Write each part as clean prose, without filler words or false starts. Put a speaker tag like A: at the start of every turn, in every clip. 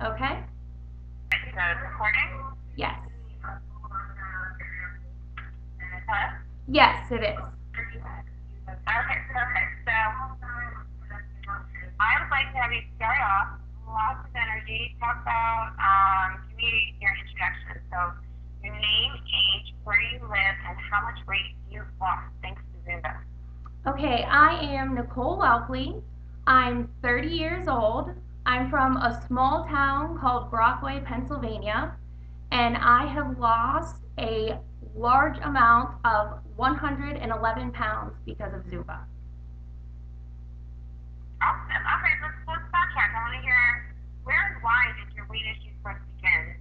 A: Okay?
B: So it's recording?
A: Yes.
B: Hello?
A: Yes, it is.
B: Okay, perfect. So I would like to have you start off, lots of energy, talk about give me your introduction. So your name, age, where you live, and how much weight you've lost thanks to Zumba.
A: Okay, I am Nichole Whelpley. I'm 30 years old. I'm from a small town called Brockway, Pennsylvania, and I have lost a large amount of 111 pounds because of Zumba.
B: Awesome. Okay, let's backtrack. I want to hear where and why did your weight issues first begin?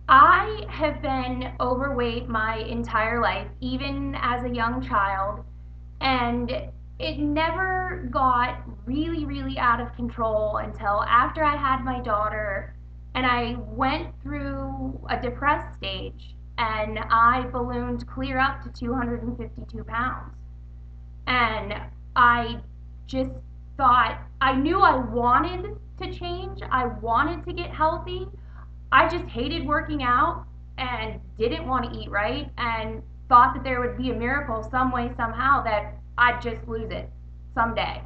A: I have been overweight my entire life, even as a young child, and it never got really, really out of control until after I had my daughter and I went through a depressed stage and I ballooned clear up to 252 pounds. And I just thought, I knew I wanted to change, I wanted to get healthy. I just hated working out and didn't want to eat right and thought that there would be a miracle some way, somehow, that I'd just lose it someday.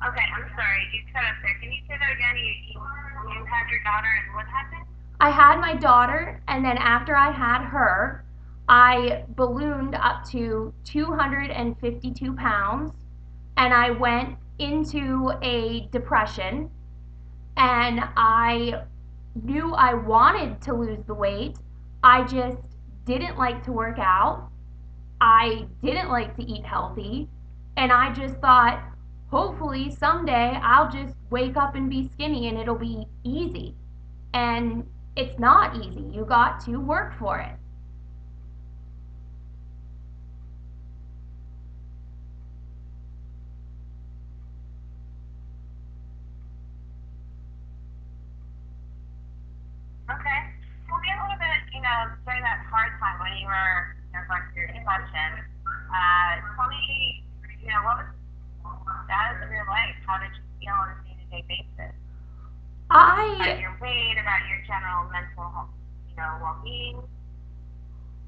B: Okay, I'm sorry. You cut up there. Can you say that again? You had your daughter and what happened?
A: I had my daughter, and then after I had her, I ballooned up to 252 pounds, and I went into a depression, and I knew I wanted to lose the weight. I just didn't like to work out. I didn't like to eat healthy. And I just thought, hopefully someday I'll just wake up and be skinny and it'll be easy. And it's not easy. You got to work for it.
B: Okay. Tell me a little bit, during that hard time when you were, going through your depression. Tell me, what was the status of your life? How did you feel on a day-to-day basis? About
A: I
B: your weight, about your general mental health, well-being?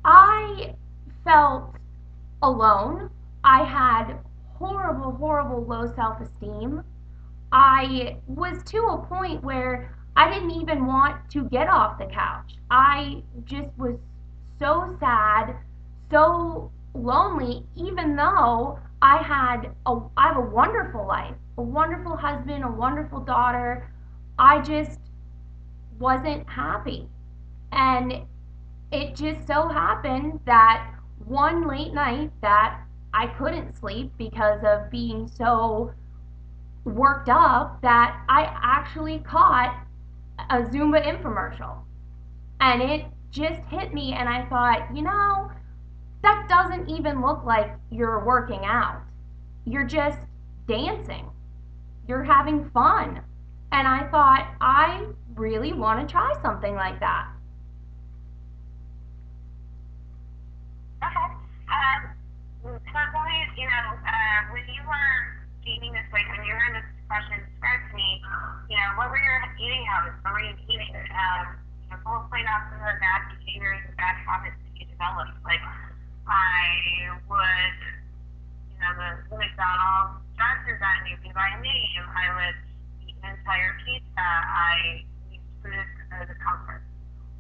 A: I felt alone. I had horrible, horrible low self-esteem. I was to a point where I didn't even want to get off the couch. I just was so sad, so lonely, even though I have a wonderful life, a wonderful husband, a wonderful daughter. I just wasn't happy. And it just so happened that one late night that I couldn't sleep because of being so worked up that I actually caught a Zumba infomercial. And it just hit me, and I thought, that doesn't even look like you're working out. You're just dancing. You're having fun. And I thought, I really want to try something like that.
B: Okay. So tell me, when you were gaining this weight, when you were in this depression, describe to me, what were your eating habits? What were you eating? Full explain off some of the bad behaviors and bad habits that you developed. Like, I would, the McDonald's drive-through got new by name. I would eat an entire pizza. I used food as a comfort.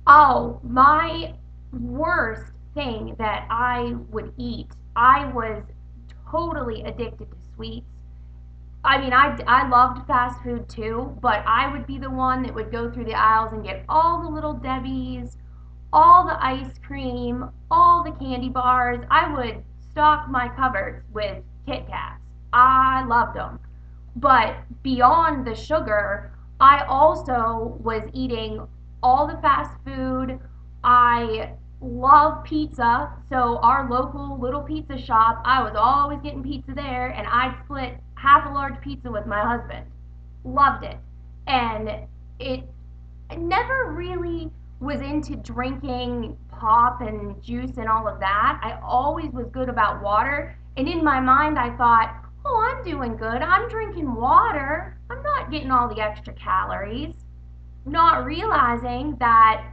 A: Oh, my worst thing that I would eat, I was totally addicted to sweets. I mean, I loved fast food too, but I would be the one that would go through the aisles and get all the little Debbie's, all the ice cream, all the candy bars. I would stock my cupboards with Kit Kats. I loved them. But beyond the sugar, I also was eating all the fast food. I love pizza. So our local little pizza shop, I was always getting pizza there, and I'd split half a large pizza with my husband. Loved it. And it never really was into drinking pop and juice and all of that. I always was good about water. And in my mind, I thought, oh, I'm doing good. I'm drinking water. I'm not getting all the extra calories, not realizing that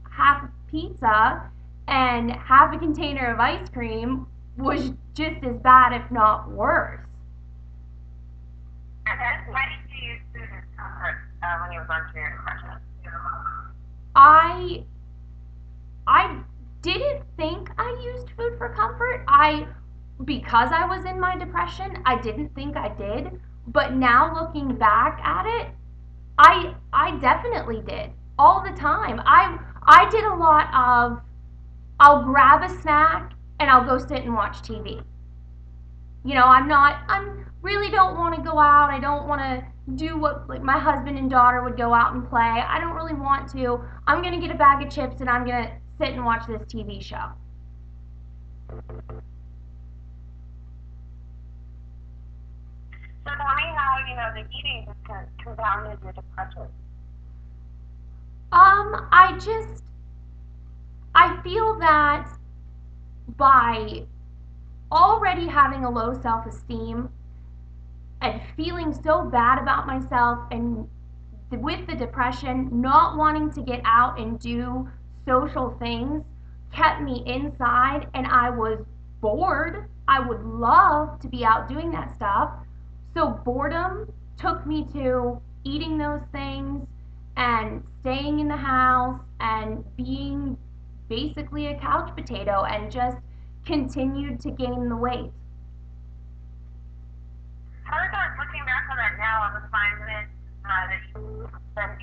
A: half a pizza and half a container of ice cream was just as bad, if not worse.
B: Why did you use food as comfort when you were going through your depression?
A: I I didn't think I used food for comfort. Because I was in my depression, I didn't think I did. But now looking back at it, I definitely did all the time. I did a lot of I'll grab a snack and I'll go sit and watch TV. I'm really don't want to go out. I don't want to do what like my husband and daughter would go out and play. I don't really want to. I'm going to get a bag of chips and I'm going to sit and watch this TV show.
B: So tell me how, the eating just compounded your depression.
A: I feel that by already having a low self-esteem and feeling so bad about myself, and with the depression, not wanting to get out and do social things kept me inside, and I was bored. I would love to be out doing that stuff. So boredom took me to eating those things and staying in the house and being basically a couch potato, and just continued to gain the weight.
B: How is that, looking back on that now, on the 5 minutes that you spent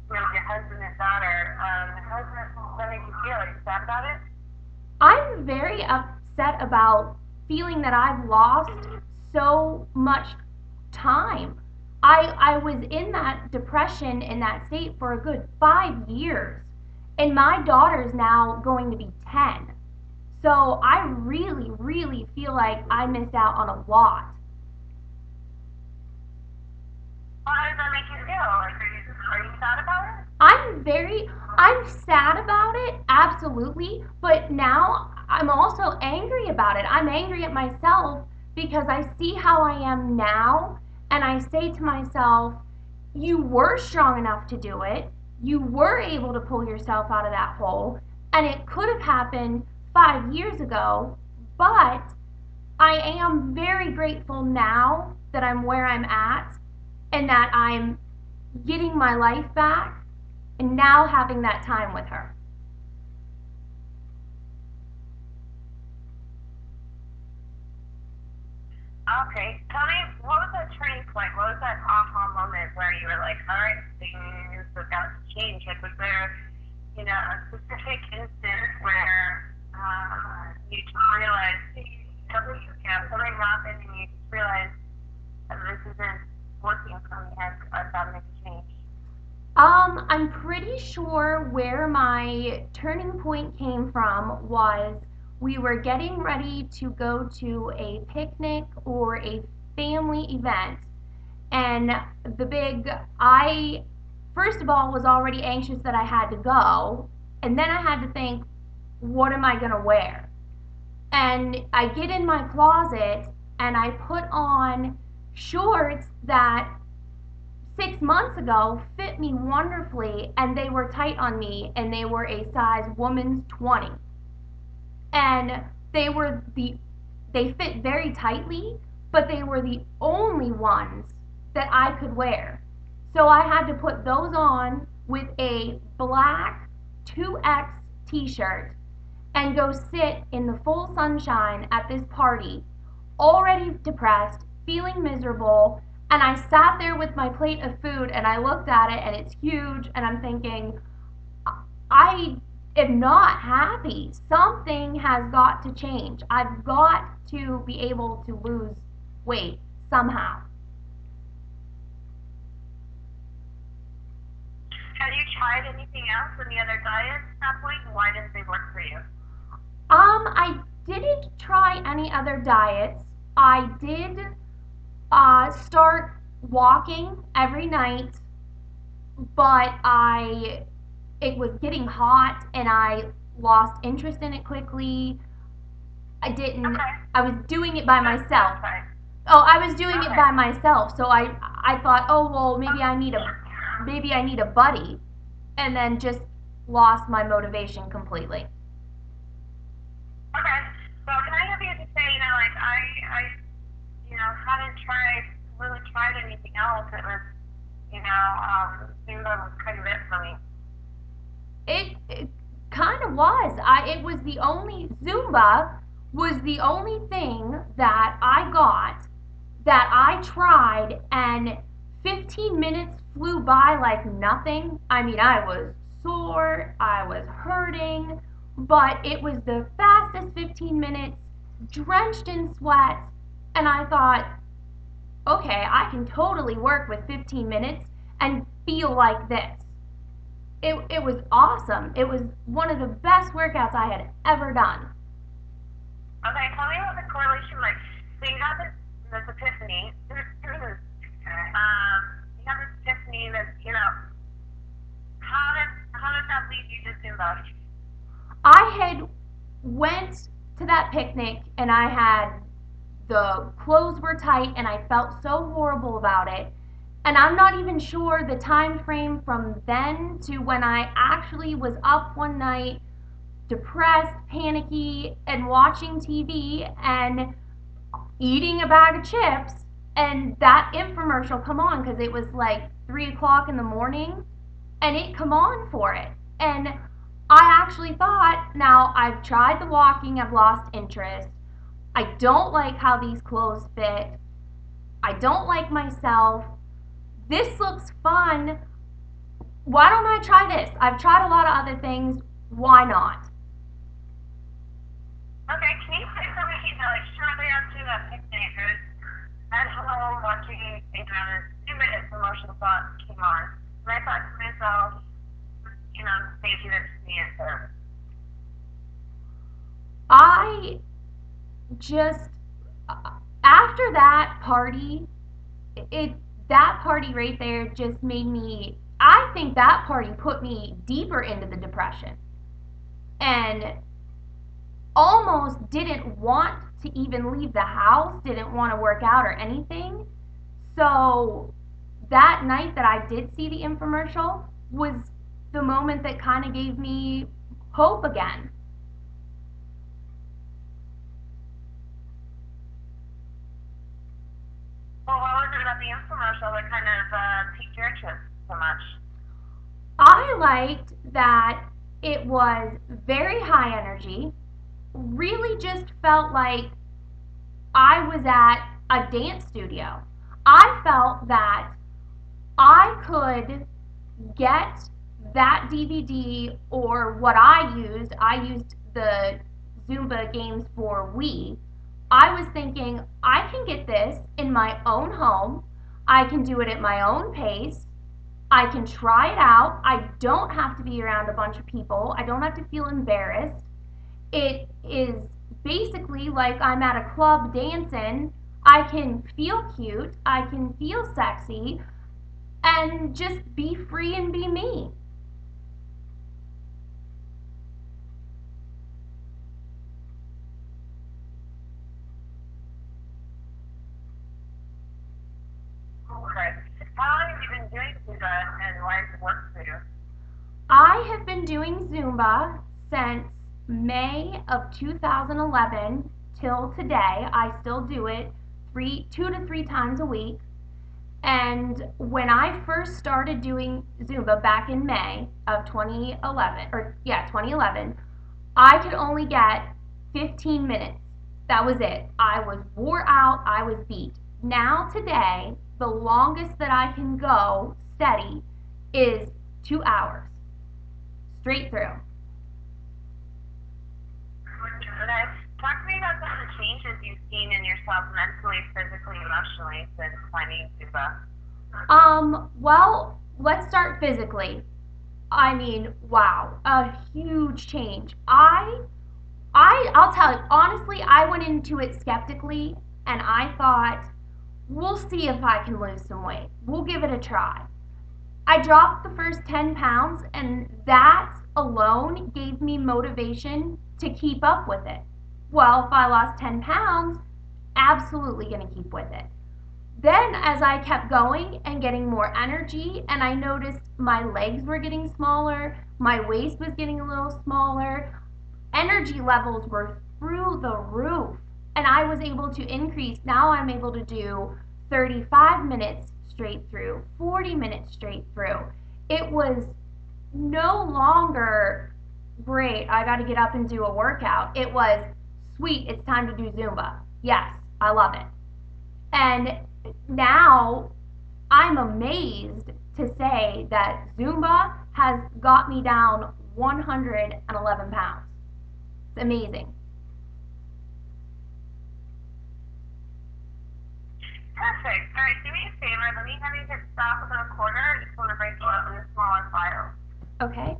B: with your husband and daughter, how does that make you feel? Are you sad about it?
A: I'm very upset about feeling that I've lost so much time. I was in that depression, in that state, for a good 5 years. And my daughter's now going to be 10. So I really, really feel like I missed out on a lot.
B: Well, how does that make you feel? Like, are you sad about it?
A: I'm sad about it, absolutely, but now I'm also angry about it. I'm angry at myself because I see how I am now, and I say to myself, you were strong enough to do it. You were able to pull yourself out of that hole, and it could have happened 5 years ago, but I am very grateful now that I'm where I'm at, and that I'm getting my life back and now having that time with her.
B: Okay, tell me, what was that turning point? What was that aha moment where you were like, all right, things have got to change? Like, was there, a specific instance where you just realized something happened and you just realized that this isn't working for me? I've got to make a change.
A: I'm pretty sure where my turning point came from was we were getting ready to go to a picnic or a family event, and the big I first of all was already anxious that I had to go, and then I had to think, what am I going to wear? And I get in my closet and I put on shorts that 6 months ago fit me wonderfully, and they were tight on me, and they were a size woman's 20. And they were the they fit very tightly, but they were the only ones that I could wear. So I had to put those on with a black 2X t-shirt and go sit in the full sunshine at this party, already depressed, feeling miserable. And I sat there with my plate of food and I looked at it and it's huge, and I'm thinking, I am not happy. Something has got to change. I've got to be able to lose weight somehow.
B: Have you tried anything else, any other diets at that point? Why didn't they work for you?
A: I didn't try any other diets. I did start walking every night, but I it was getting hot and I lost interest in it quickly. I didn't.
B: Okay.
A: I was doing it by
B: That's
A: myself.
B: fine.
A: Oh, I was doing it
B: Okay.
A: by myself, so I thought, oh well, maybe I need a buddy, and then just lost my motivation completely.
B: Okay. Well, can I have you to say, like haven't really tried anything else. It was, Zumba was kind of it for me.
A: It kind of was. It was the only Zumba was the only thing that I got that I tried, and 15 minutes flew by like nothing. I mean, I was sore, I was hurting, but it was the fastest 15 minutes, drenched in sweat, and I thought, okay, I can totally work with 15 minutes and feel like this. It was awesome. It was one of the best workouts I had ever done.
B: Okay, tell me what the correlation like. So you got this epiphany. You got this epiphany that how did that lead you to Zumba?
A: I had went to that picnic and I had the clothes were tight and I felt so horrible about it. And I'm not even sure the time frame from then to when I actually was up one night depressed, panicky, and watching TV and eating a bag of chips, and that infomercial come on because it was like 3 o'clock in the morning, and it come on for it. And I actually thought, now I've tried the walking, I've lost interest. I don't like how these clothes fit. I don't like myself. This looks fun. Why don't I try this? I've tried a lot of other things. Why not?
B: Okay, can you say for me, like shortly after that picnic, I was at home watching, this 2 minute promotional thought came on. And I thought to myself, maybe this is the answer.
A: I just after that party, it that party right there just made me. I think that party put me deeper into the depression and almost didn't want to even leave the house, didn't want to work out or anything. So that night that I did see the infomercial was the moment that kind of gave me hope again.
B: Well, what was it about the infomercial that kind of piqued your interest so much?
A: I liked that it was very high energy, really just felt like I was at a dance studio. I felt that I could get that DVD or what I used the Zumba games for Wii. I was thinking, I can get this in my own home. I can do it at my own pace. I can try it out. I don't have to be around a bunch of people. I don't have to feel embarrassed. It is basically like I'm at a club dancing. I can feel cute. I can feel sexy and just be free and be me.
B: Okay. How long have you been doing Zumba and why does it work for you?
A: I have been doing Zumba since May of 2011 till today. I still do it 2 to 3 times a week. And when I first started doing Zumba back in May of 2011, or yeah, 2011, I could only get 15 minutes. That was it. I was wore out, I was beat. Now, today, the longest that I can go steady is 2 hours straight through.
B: Okay. Talk to me about some of the changes you've seen in yourself mentally, physically, emotionally since finding Zumba.
A: Well, let's start physically. I mean, wow, a huge change. I'll tell you, honestly, I went into it skeptically and I thought, we'll see if I can lose some weight. We'll give it a try. I dropped the first 10 pounds, and that alone gave me motivation to keep up with it. Well, if I lost 10 pounds, absolutely going to keep with it. Then, as I kept going and getting more energy, and I noticed my legs were getting smaller, my waist was getting a little smaller, energy levels were through the roof. And I was able to increase. Now I'm able to do 35 minutes straight through, 40 minutes straight through. It was no longer great, I got to get up and do a workout. It was sweet, it's time to do Zumba. Yes, I love it. And now I'm amazed to say that Zumba has got me down 111 pounds. It's amazing.
B: Perfect. All right, do me a favor. Let me have you hit stop with a recorder. I just want to break you up into smaller files.
A: Okay.